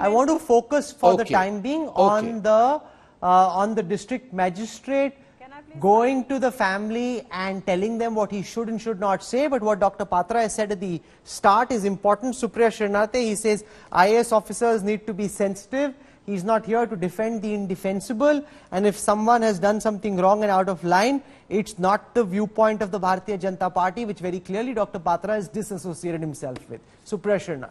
I want to focus for the time being on the district magistrate going to the family and telling them what he should and should not say. But what Dr. Patra has said at the start is important. Supriya Srinath, he says IAS officers need to be sensitive. He's not here to defend the indefensible, and if someone has done something wrong and out of line, it's not the viewpoint of the Bharatiya Janata Party, which very clearly Dr. Patra has disassociated himself with. Supriya Srinath.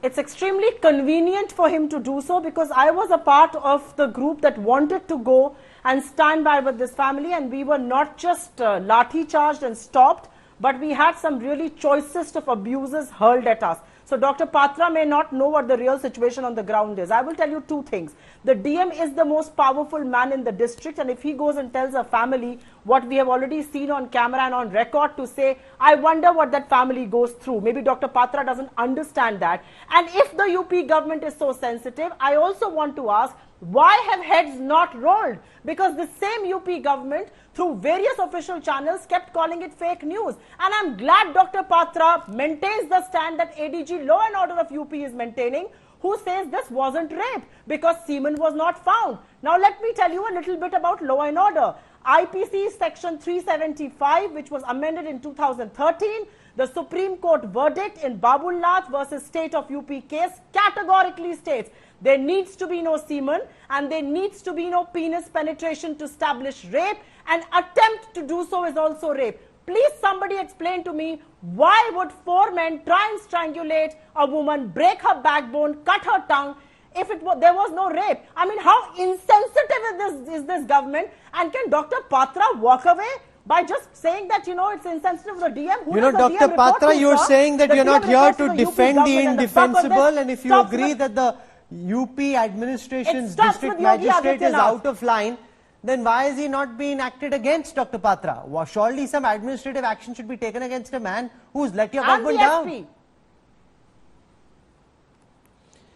It's extremely convenient for him to do so, because I was a part of the group that wanted to go and stand by with this family, and we were not just lathi charged and stopped, but we had some really choicest of abuses hurled at us. So Dr. Patra may not know what the real situation on the ground is. I will tell you two things. The DM is the most powerful man in the district, and if he goes and tells a family what we have already seen on camera and on record to say, I wonder what that family goes through. Maybe Dr. Patra doesn't understand that. And if the UP government is so sensitive, I also want to ask, why have heads not rolled? Because the same UP government, through various official channels, kept calling it fake news. And I'm glad Dr. Patra maintains the stand that ADG Law and Order of UP is maintaining, who says this wasn't rape because semen was not found. Now let me tell you a little bit about law and order. IPC section 375, which was amended in 2013, the Supreme Court verdict in Babul Nath versus State of UP case categorically states there needs to be no semen and there needs to be no penis penetration to establish rape, and attempt to do so is also rape. Please somebody explain to me, why would 4 men try and strangulate a woman, break her backbone, cut her tongue, if there was no rape? I mean, how insensitive is this government? And can Dr. Patra walk away by just saying that, you know, it's insensitive to the DM? Who Dr. Patra, you're saying that you're not here to defend the indefensible, and if you agree that the UP administration's district magistrate is out of line, then why is he not being acted against, Dr. Patra? Well, surely some administrative action should be taken against a man who's let your government down.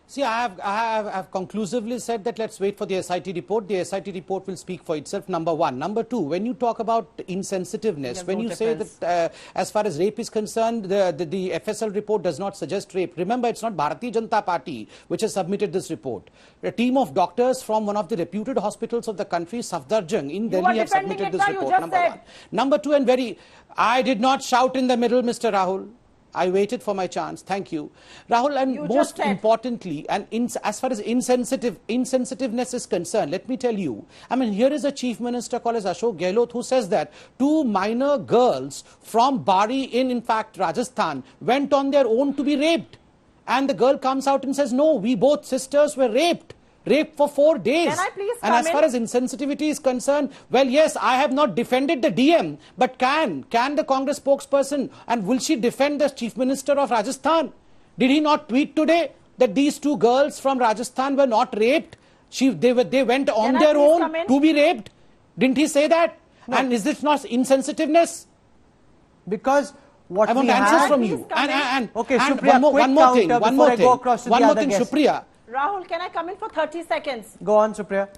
See, I have conclusively said that let's wait for the SIT report. The SIT report will speak for itself, number one. Number two, when you talk about insensitiveness, when you say that as far as rape is concerned, the FSL report does not suggest rape. Remember, it's not Bharatiya Janata Party which has submitted this report. A team of doctors from one of the reputed hospitals of the country, Safdarjung in Delhi, have submitted this report, number one. Number two, and I did not shout in the middle, Mr. Rahul. I waited for my chance. Thank you. Rahul, and most importantly, and as far as insensitiveness is concerned, let me tell you, I mean, here is a chief minister called as Ashok Gehlot who says that 2 minor girls from Bari in fact, Rajasthan, went on their own to be raped. And the girl comes out and says, no, we both sisters were raped for 4 days. Can I please and as far as insensitivity is concerned, well, yes, I have not defended the DM, but can the Congress spokesperson, and will she defend the Chief Minister of Rajasthan? Did he not tweet today that these 2 girls from Rajasthan were not raped? They went on their own to be raped? Didn't he say that? No. And is this not insensitiveness? Because what I want answers from you. Okay, Supriya, one more thing, Supriya. Rahul, can I come in for 30 seconds? Go on, Supriya.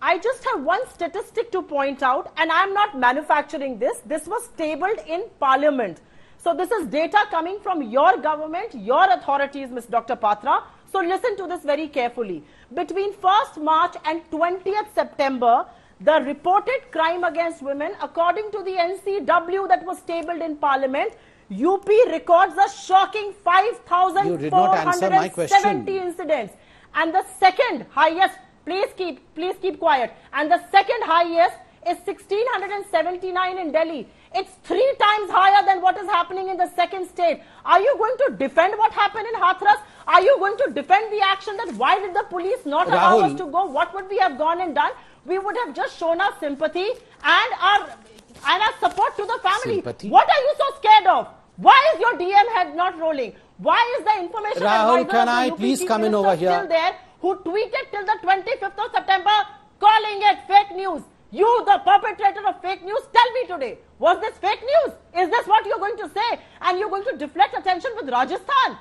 I just have one statistic to point out, and I'm not manufacturing this. This was tabled in Parliament. So this is data coming from your government, your authorities, Ms. Dr. Patra. So listen to this very carefully. Between 1st March and 20th September, the reported crime against women, according to the NCW that was tabled in Parliament, UP records a shocking 5,470 incidents. And the second highest, please keep quiet. And the second highest is 1,679 in Delhi. It's 3 times higher than what is happening in the second state. Are you going to defend what happened in Hathras? Are you going to defend the action that why did the police not allow us to go? What would we have gone and done? We would have just shown our sympathy and our support to the family. Sympathy? What are you so scared of? Why is your DM head not rolling? Why is the information Rahul, advisor can I please come in over here? Still there, who tweeted till the 25th of September calling it fake news? You, the perpetrator of fake news, tell me today, was this fake news? Is this what you're going to say? And you're going to deflect attention with Rajasthan?